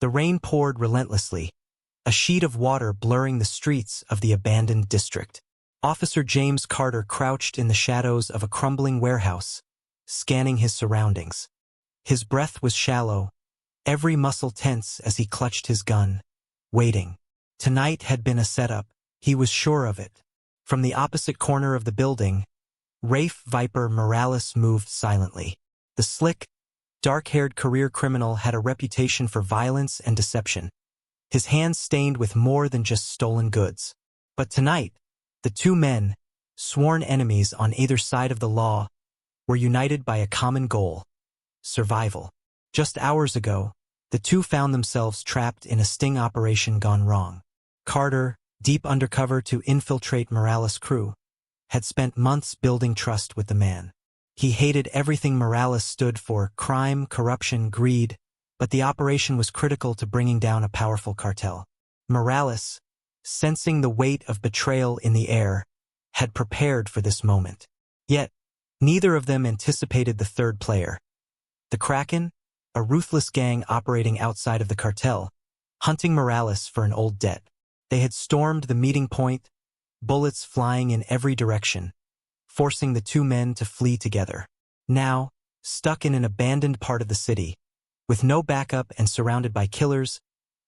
The rain poured relentlessly, a sheet of water blurring the streets of the abandoned district. Officer James Carter crouched in the shadows of a crumbling warehouse, scanning his surroundings. His breath was shallow, every muscle tense as he clutched his gun, waiting. Tonight had been a setup, he was sure of it. From the opposite corner of the building, Rafe Viper Morales moved silently. The slick, dark-haired career criminal had a reputation for violence and deception, his hands stained with more than just stolen goods. But tonight, the two men, sworn enemies on either side of the law, were united by a common goal: survival. Just hours ago, the two found themselves trapped in a sting operation gone wrong. Carter, deep undercover to infiltrate Morales' crew, had spent months building trust with the man. He hated everything Morales stood for: crime, corruption, greed, but the operation was critical to bringing down a powerful cartel. Morales, sensing the weight of betrayal in the air, had prepared for this moment. Yet, neither of them anticipated the third player. The Kraken, a ruthless gang operating outside of the cartel, hunting Morales for an old debt. They had stormed the meeting point, bullets flying in every direction, forcing the two men to flee together. Now, stuck in an abandoned part of the city, with no backup and surrounded by killers,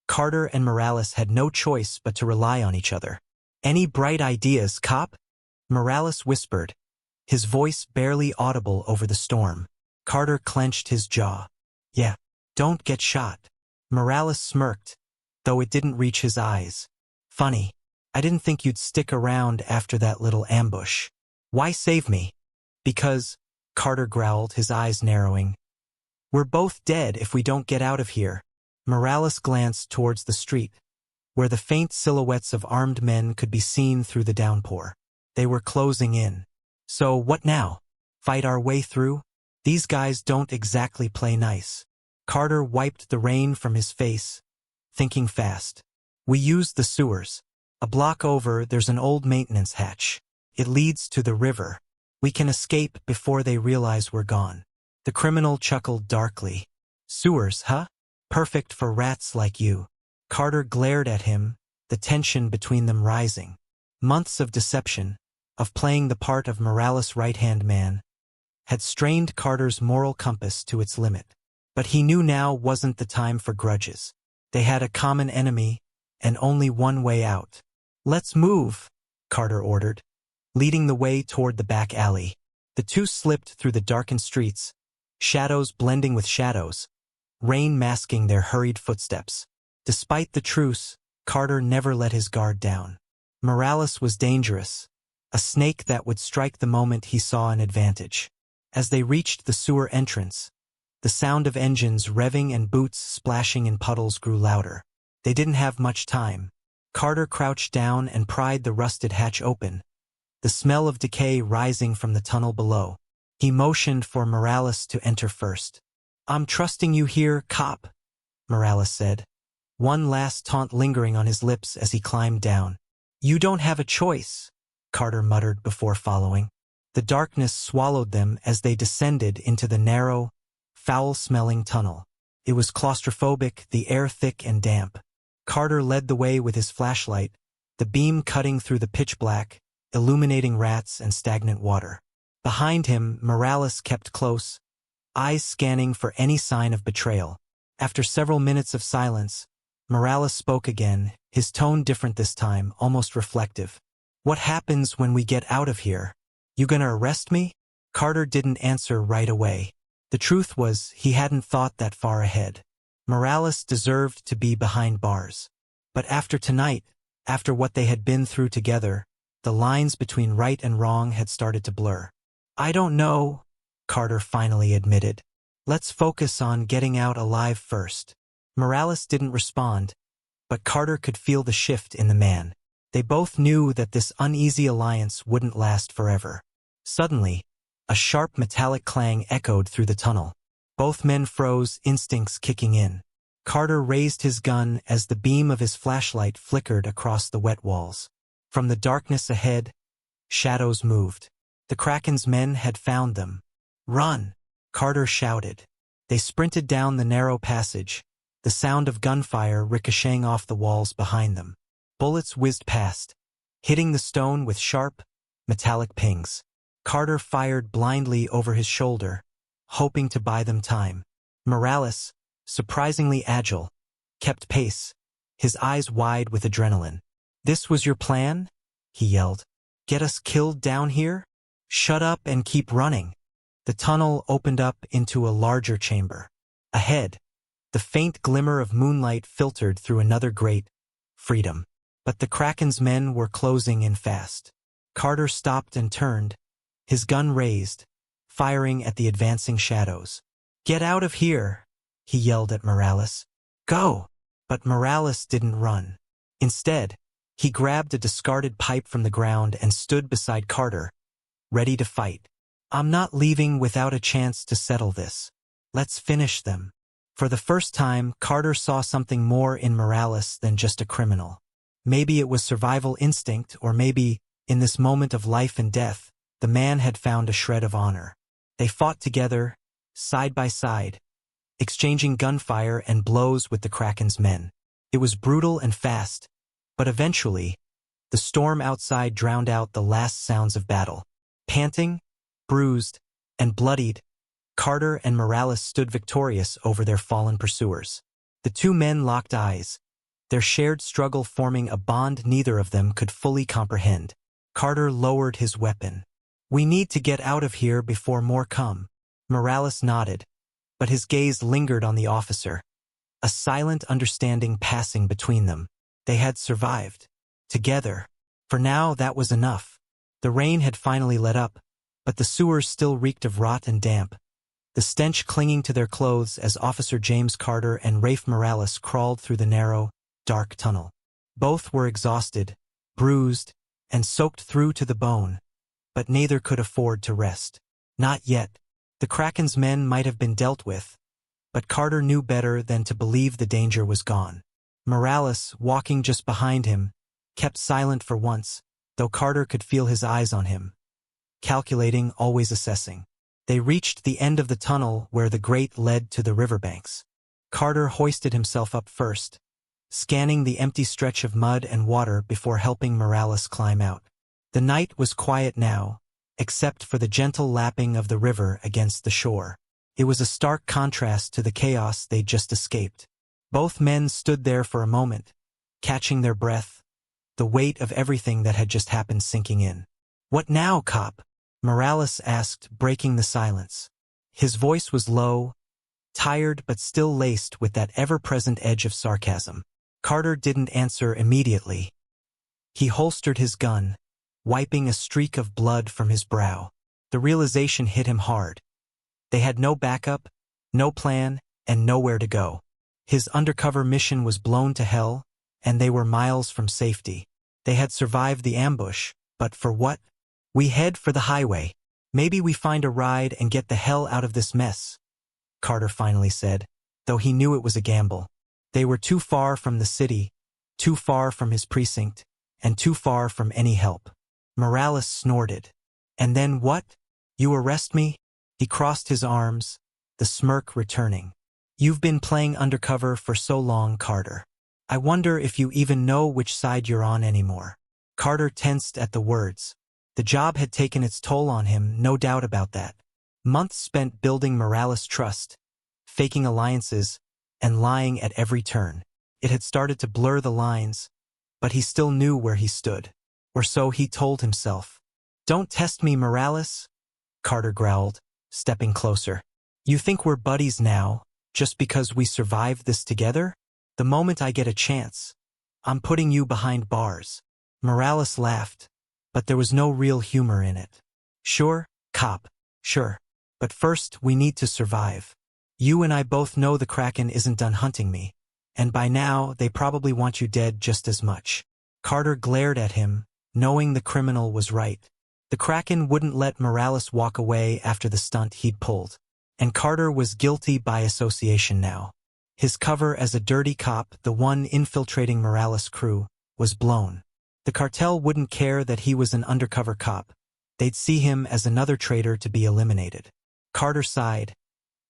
Carter and Morales had no choice but to rely on each other. "Any bright ideas, cop?" Morales whispered, his voice barely audible over the storm. Carter clenched his jaw. "Yeah, don't get shot." Morales smirked, though it didn't reach his eyes. "Funny, I didn't think you'd stick around after that little ambush." "Why save me?" "Because," Carter growled, his eyes narrowing, "we're both dead if we don't get out of here." Morales glanced towards the street, where the faint silhouettes of armed men could be seen through the downpour. They were closing in. "So what now? Fight our way through? These guys don't exactly play nice." Carter wiped the rain from his face, thinking fast. "We used the sewers. A block over, there's an old maintenance hatch. It leads to the river. We can escape before they realize we're gone." The criminal chuckled darkly. "Sewers, huh? Perfect for rats like you." Carter glared at him, the tension between them rising. Months of deception, of playing the part of Morales' right-hand man, had strained Carter's moral compass to its limit. But he knew now wasn't the time for grudges. They had a common enemy, and only one way out. "Let's move," Carter ordered, leading the way toward the back alley. The two slipped through the darkened streets, shadows blending with shadows, rain masking their hurried footsteps. Despite the truce, Carter never let his guard down. Morales was dangerous, a snake that would strike the moment he saw an advantage. As they reached the sewer entrance, the sound of engines revving and boots splashing in puddles grew louder. They didn't have much time. Carter crouched down and pried the rusted hatch open, the smell of decay rising from the tunnel below. He motioned for Morales to enter first. "I'm trusting you here, cop," Morales said, one last taunt lingering on his lips as he climbed down. "You don't have a choice," Carter muttered before following. The darkness swallowed them as they descended into the narrow, foul-smelling tunnel. It was claustrophobic, the air thick and damp. Carter led the way with his flashlight, the beam cutting through the pitch black, illuminating rats and stagnant water. Behind him, Morales kept close, eyes scanning for any sign of betrayal. After several minutes of silence, Morales spoke again, his tone different this time, almost reflective. "What happens when we get out of here? You gonna arrest me?" Carter didn't answer right away. The truth was, he hadn't thought that far ahead. Morales deserved to be behind bars. But after tonight, after what they had been through together, the lines between right and wrong had started to blur. "I don't know," Carter finally admitted. "Let's focus on getting out alive first." Morales didn't respond, but Carter could feel the shift in the man. They both knew that this uneasy alliance wouldn't last forever. Suddenly, a sharp metallic clang echoed through the tunnel. Both men froze, instincts kicking in. Carter raised his gun as the beam of his flashlight flickered across the wet walls. From the darkness ahead, shadows moved. The Kraken's men had found them. "Run!" Carter shouted. They sprinted down the narrow passage, the sound of gunfire ricocheting off the walls behind them. Bullets whizzed past, hitting the stone with sharp, metallic pings. Carter fired blindly over his shoulder, hoping to buy them time. Morales, surprisingly agile, kept pace, his eyes wide with adrenaline. "This was your plan?" he yelled. "Get us killed down here? Shut up and keep running." The tunnel opened up into a larger chamber. Ahead, the faint glimmer of moonlight filtered through another grate, freedom. But the Kraken's men were closing in fast. Carter stopped and turned, his gun raised, firing at the advancing shadows. "Get out of here," he yelled at Morales. "Go!" But Morales didn't run. Instead, he grabbed a discarded pipe from the ground and stood beside Carter, ready to fight. "I'm not leaving without a chance to settle this. Let's finish them." For the first time, Carter saw something more in Morales than just a criminal. Maybe it was survival instinct, or maybe, in this moment of life and death, the man had found a shred of honor. They fought together, side by side, exchanging gunfire and blows with the Kraken's men. It was brutal and fast, but eventually, the storm outside drowned out the last sounds of battle. Panting, bruised, and bloodied, Carter and Morales stood victorious over their fallen pursuers. The two men locked eyes, their shared struggle forming a bond neither of them could fully comprehend. Carter lowered his weapon. "We need to get out of here before more come." Morales nodded, but his gaze lingered on the officer, a silent understanding passing between them. They had survived. Together. For now, that was enough. The rain had finally let up, but the sewers still reeked of rot and damp, the stench clinging to their clothes as Officer James Carter and Rafe Morales crawled through the narrow, dark tunnel. Both were exhausted, bruised, and soaked through to the bone, but neither could afford to rest. Not yet. The Kraken's men might have been dealt with, but Carter knew better than to believe the danger was gone. Morales, walking just behind him, kept silent for once, though Carter could feel his eyes on him, calculating, always assessing. They reached the end of the tunnel where the grate led to the riverbanks. Carter hoisted himself up first, scanning the empty stretch of mud and water before helping Morales climb out. The night was quiet now, except for the gentle lapping of the river against the shore. It was a stark contrast to the chaos they'd just escaped. Both men stood there for a moment, catching their breath, the weight of everything that had just happened sinking in. "What now, cop?" Morales asked, breaking the silence. His voice was low, tired but still laced with that ever-present edge of sarcasm. Carter didn't answer immediately. He holstered his gun, wiping a streak of blood from his brow. The realization hit him hard. They had no backup, no plan, and nowhere to go. His undercover mission was blown to hell, and they were miles from safety. They had survived the ambush, but for what? "We head for the highway. Maybe we find a ride and get the hell out of this mess," Carter finally said, though he knew it was a gamble. They were too far from the city, too far from his precinct, and too far from any help. Morales snorted. "And then what? You arrest me?" He crossed his arms, the smirk returning. "You've been playing undercover for so long, Carter. I wonder if you even know which side you're on anymore." Carter tensed at the words. The job had taken its toll on him, no doubt about that. Months spent building Morales' trust, faking alliances, and lying at every turn. It had started to blur the lines, but he still knew where he stood. Or so he told himself. "Don't test me, Morales," Carter growled, stepping closer. "You think we're buddies now, just because we survived this together? The moment I get a chance, I'm putting you behind bars." Morales laughed, but there was no real humor in it. "Sure, cop, sure. But first we need to survive. You and I both know the Kraken isn't done hunting me, and by now they probably want you dead just as much." Carter glared at him, knowing the criminal was right. The Kraken wouldn't let Morales walk away after the stunt he'd pulled, and Carter was guilty by association now. His cover as a dirty cop, the one infiltrating Morales' crew, was blown. The cartel wouldn't care that he was an undercover cop. They'd see him as another traitor to be eliminated. Carter sighed,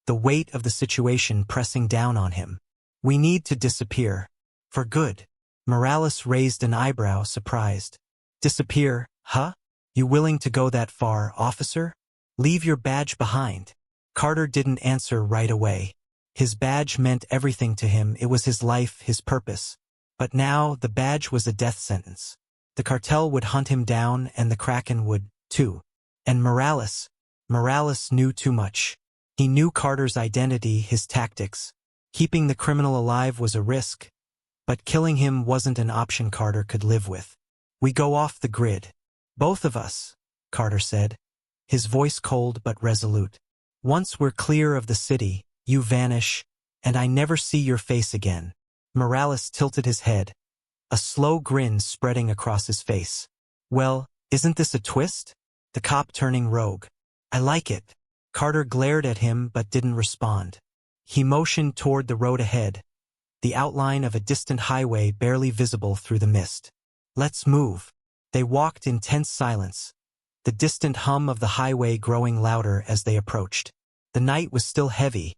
the weight of the situation pressing down on him. We need to disappear. For good. Morales raised an eyebrow, surprised. Disappear, huh? You willing to go that far, officer? Leave your badge behind. Carter didn't answer right away. His badge meant everything to him. It was his life, his purpose. But now the badge was a death sentence. The cartel would hunt him down, and the Kraken would, too. And Morales knew too much. He knew Carter's identity, his tactics. Keeping the criminal alive was a risk, but killing him wasn't an option Carter could live with. We go off the grid. Both of us, Carter said, his voice cold but resolute. Once we're clear of the city, you vanish, and I never see your face again. Morales tilted his head, a slow grin spreading across his face. Well, isn't this a twist? The cop turning rogue. I like it. Carter glared at him but didn't respond. He motioned toward the road ahead, the outline of a distant highway barely visible through the mist. Let's move. They walked in tense silence, the distant hum of the highway growing louder as they approached. The night was still heavy,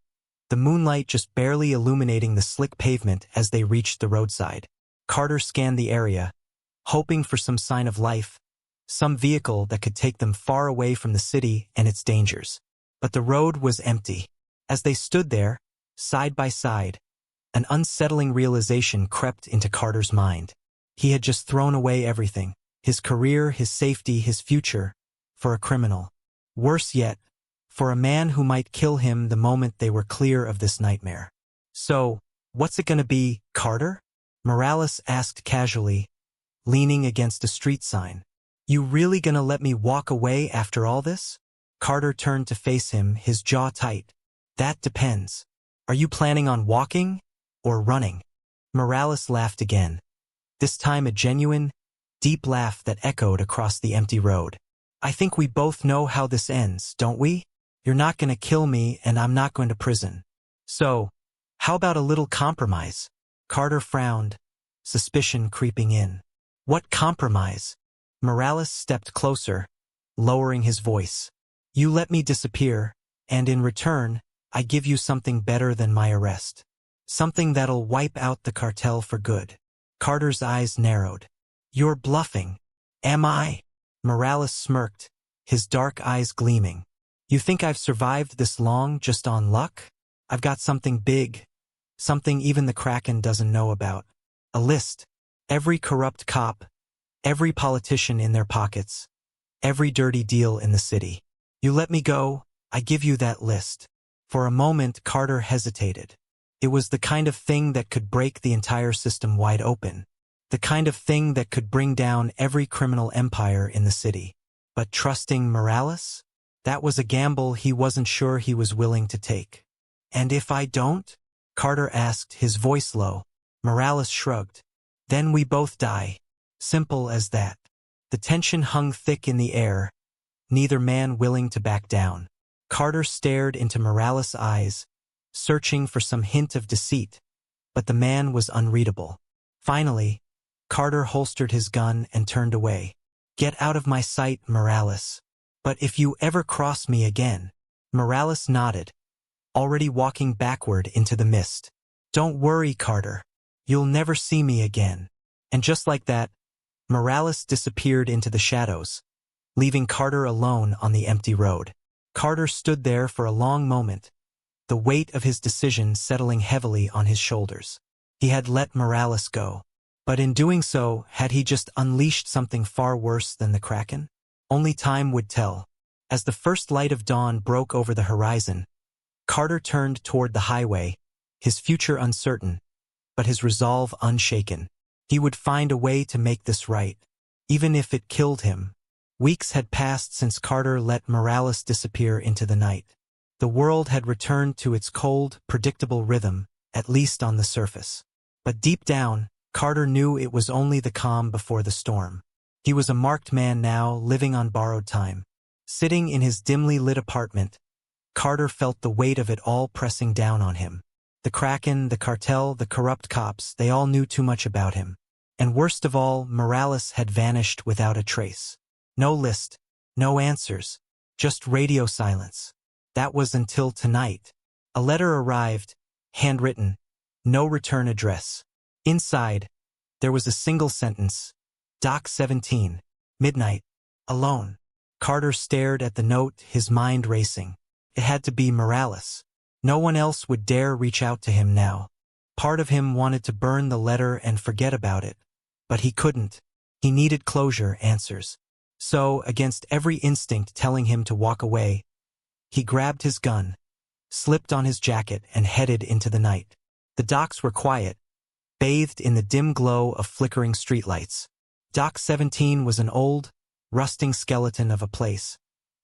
the moonlight just barely illuminating the slick pavement as they reached the roadside. Carter scanned the area, hoping for some sign of life, some vehicle that could take them far away from the city and its dangers. But the road was empty. As they stood there, side by side, an unsettling realization crept into Carter's mind. He had just thrown away everything, his career, his safety, his future, for a criminal. Worse yet, for a man who might kill him the moment they were clear of this nightmare. So, what's it gonna be, Carter? Morales asked casually, leaning against a street sign. You really gonna let me walk away after all this? Carter turned to face him, his jaw tight. That depends. Are you planning on walking or running? Morales laughed again, this time a genuine, deep laugh that echoed across the empty road. I think we both know how this ends, don't we? You're not gonna kill me and I'm not going to prison. So, how about a little compromise? Carter frowned, suspicion creeping in. What compromise? Morales stepped closer, lowering his voice. You let me disappear, and in return, I give you something better than my arrest. Something that'll wipe out the cartel for good. Carter's eyes narrowed. You're bluffing. Am I? Morales smirked, his dark eyes gleaming. You think I've survived this long just on luck? I've got something big, something even the Kraken doesn't know about. A list. Every corrupt cop, every politician in their pockets, every dirty deal in the city. You let me go, I give you that list. For a moment, Carter hesitated. It was the kind of thing that could break the entire system wide open. The kind of thing that could bring down every criminal empire in the city. But trusting Morales? That was a gamble he wasn't sure he was willing to take. And if I don't? Carter asked, his voice low. Morales shrugged. Then we both die. Simple as that. The tension hung thick in the air, neither man willing to back down. Carter stared into Morales' eyes, searching for some hint of deceit, but the man was unreadable. Finally, Carter holstered his gun and turned away. Get out of my sight, Morales. But if you ever cross me again. Morales nodded, already walking backward into the mist. Don't worry, Carter. You'll never see me again. And just like that, Morales disappeared into the shadows, leaving Carter alone on the empty road. Carter stood there for a long moment, the weight of his decision settling heavily on his shoulders. He had let Morales go. But in doing so, had he just unleashed something far worse than the Kraken? Only time would tell. As the first light of dawn broke over the horizon, Carter turned toward the highway, his future uncertain, but his resolve unshaken. He would find a way to make this right, even if it killed him. Weeks had passed since Carter let Morales disappear into the night. The world had returned to its cold, predictable rhythm, at least on the surface. But deep down, Carter knew it was only the calm before the storm. He was a marked man now, living on borrowed time. Sitting in his dimly lit apartment, Carter felt the weight of it all pressing down on him. The Kraken, the cartel, the corrupt cops, they all knew too much about him. And worst of all, Morales had vanished without a trace. No list, no answers, just radio silence. That was until tonight. A letter arrived, handwritten, No return address. Inside, there was a single sentence. Dock 17. Midnight. Alone. Carter stared at the note, his mind racing. It had to be Morales. No one else would dare reach out to him now. Part of him wanted to burn the letter and forget about it. But he couldn't. He needed closure, answers. So, against every instinct telling him to walk away, he grabbed his gun, slipped on his jacket, and headed into the night. The docks were quiet, bathed in the dim glow of flickering streetlights. Dock 17 was an old, rusting skeleton of a place,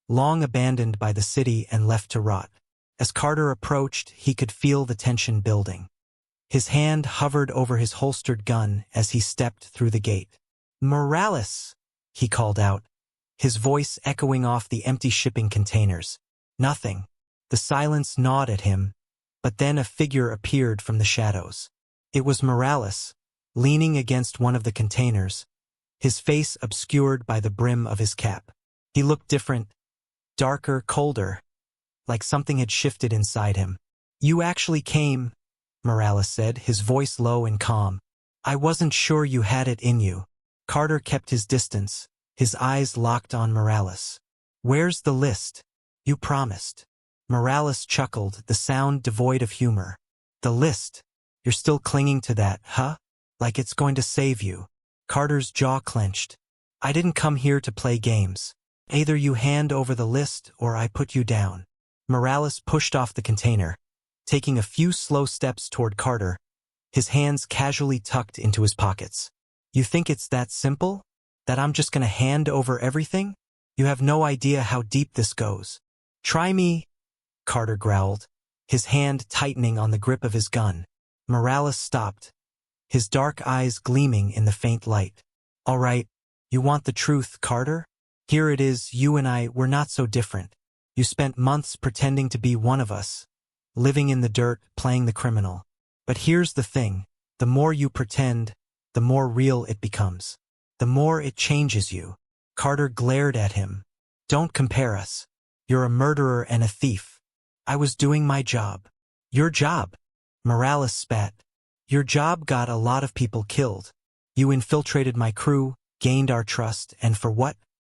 long abandoned by the city and left to rot. As Carter approached, he could feel the tension building. His hand hovered over his holstered gun as he stepped through the gate. "Morales!" he called out, his voice echoing off the empty shipping containers. Nothing. The silence gnawed at him, but then a figure appeared from the shadows. It was Morales, leaning against one of the containers, his face obscured by the brim of his cap. He looked different, darker, colder, like something had shifted inside him. "You actually came," Morales said, his voice low and calm. "I wasn't sure you had it in you." Carter kept his distance, his eyes locked on Morales. "Where's the list? You promised." Morales chuckled, the sound devoid of humor. "The list? You're still clinging to that, huh? Like it's going to save you." Carter's jaw clenched. "I didn't come here to play games. Either you hand over the list or I put you down." Morales pushed off the container, taking a few slow steps toward Carter, his hands casually tucked into his pockets. "You think it's that simple? That I'm just going to hand over everything? You have no idea how deep this goes." "Try me," Carter growled, his hand tightening on the grip of his gun. Morales stopped, his dark eyes gleaming in the faint light. "All right, you want the truth, Carter? Here it is. You and I were not so different. You spent months pretending to be one of us, living in the dirt, playing the criminal. But here's the thing, the more you pretend, the more real it becomes. The more it changes you." Carter glared at him. "Don't compare us. You're a murderer and a thief. I was doing my job." "Your job?" Morales spat. "Your job got a lot of people killed. You infiltrated my crew, gained our trust, and for what?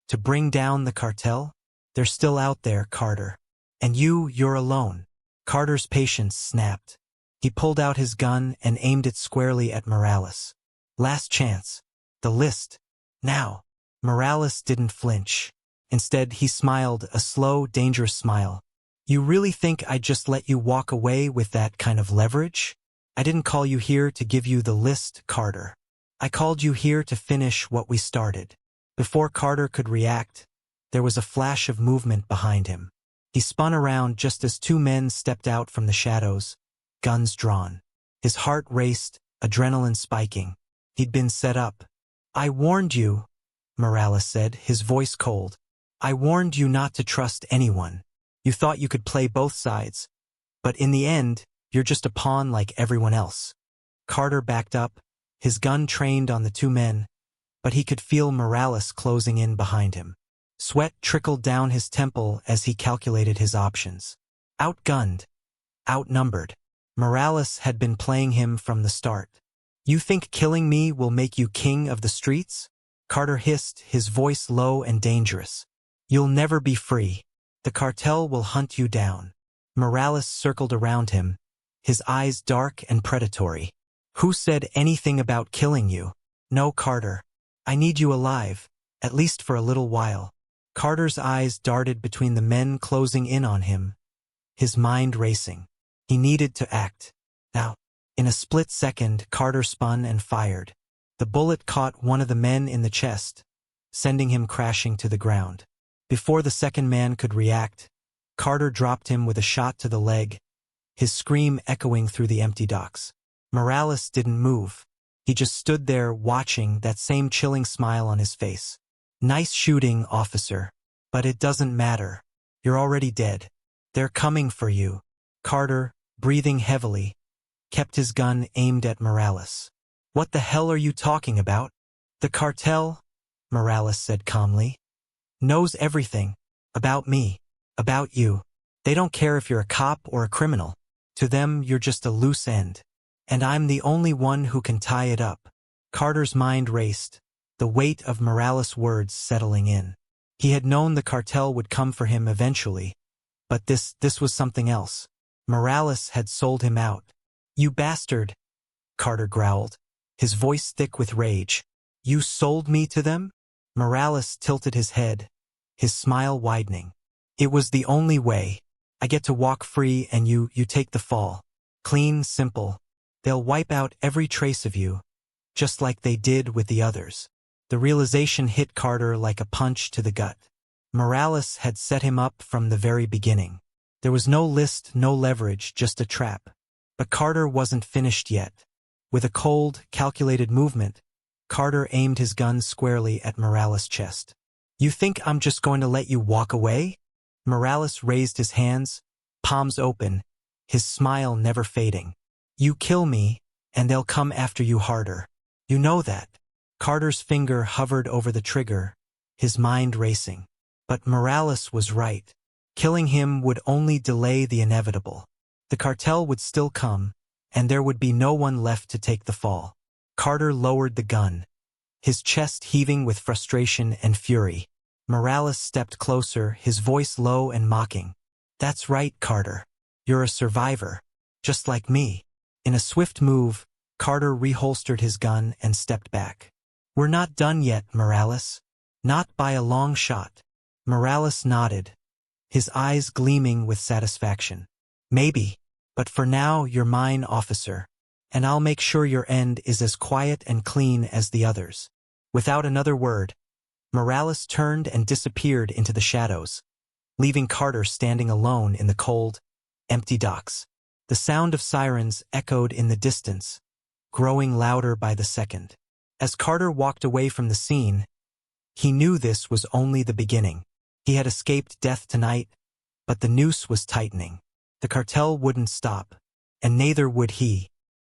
To bring down the cartel? They're still out there, Carter. And you're alone." Carter's patience snapped. He pulled out his gun and aimed it squarely at Morales. "Last chance. The list. Now." Morales didn't flinch. Instead, he smiled, a slow, dangerous smile. "You really think I'd just let you walk away with that kind of leverage? I didn't call you here to give you the list, Carter. I called you here to finish what we started." Before Carter could react, there was a flash of movement behind him. He spun around just as two men stepped out from the shadows, guns drawn. His heart raced, adrenaline spiking. He'd been set up. "I warned you," Morales said, his voice cold. "I warned you not to trust anyone. You thought you could play both sides. But in the end, you're just a pawn like everyone else." Carter backed up, his gun trained on the two men, but he could feel Morales closing in behind him. Sweat trickled down his temple as he calculated his options. Outgunned. Outnumbered. Morales had been playing him from the start. "You think killing me will make you king of the streets?" Carter hissed, his voice low and dangerous. "You'll never be free. The cartel will hunt you down." Morales circled around him, his eyes dark and predatory. "Who said anything about killing you? No, Carter. I need you alive, at least for a little while." Carter's eyes darted between the men closing in on him, his mind racing. He needed to act. Now, in a split second, Carter spun and fired. The bullet caught one of the men in the chest, sending him crashing to the ground. Before the second man could react, Carter dropped him with a shot to the leg, his scream echoing through the empty docks. Morales didn't move. He just stood there watching, that same chilling smile on his face. "Nice shooting, officer. But it doesn't matter. You're already dead. They're coming for you." Carter, breathing heavily, kept his gun aimed at Morales. "What the hell are you talking about?" "The cartel," Morales said calmly, "knows everything. About me. About you. They don't care if you're a cop or a criminal. To them, you're just a loose end. And I'm the only one who can tie it up. Carter's mind raced, the weight of Morales' words settling in. He had known the cartel would come for him eventually, but this was something else. Morales had sold him out. "You bastard," Carter growled, his voice thick with rage. "You sold me to them?" Morales tilted his head, his smile widening. "It was the only way. I get to walk free and you take the fall. Clean, simple. They'll wipe out every trace of you, just like they did with the others." The realization hit Carter like a punch to the gut. Morales had set him up from the very beginning. There was no list, no leverage, just a trap. But Carter wasn't finished yet. With a cold, calculated movement, Carter aimed his gun squarely at Morales' chest. "You think I'm just going to let you walk away?" Morales raised his hands, palms open, his smile never fading. "You kill me, and they'll come after you harder. You know that." Carter's finger hovered over the trigger, his mind racing. But Morales was right. Killing him would only delay the inevitable. The cartel would still come, and there would be no one left to take the fall. Carter lowered the gun, his chest heaving with frustration and fury. Morales stepped closer, his voice low and mocking. "That's right, Carter. You're a survivor, just like me." In a swift move, Carter reholstered his gun and stepped back. "We're not done yet, Morales. Not by a long shot." Morales nodded, his eyes gleaming with satisfaction. "Maybe, but for now you're mine, officer, and I'll make sure your end is as quiet and clean as the others." Without another word, Morales turned and disappeared into the shadows, leaving Carter standing alone in the cold, empty docks. The sound of sirens echoed in the distance, growing louder by the second. As Carter walked away from the scene, he knew this was only the beginning. He had escaped death tonight, but the noose was tightening. The cartel wouldn't stop, and neither would he.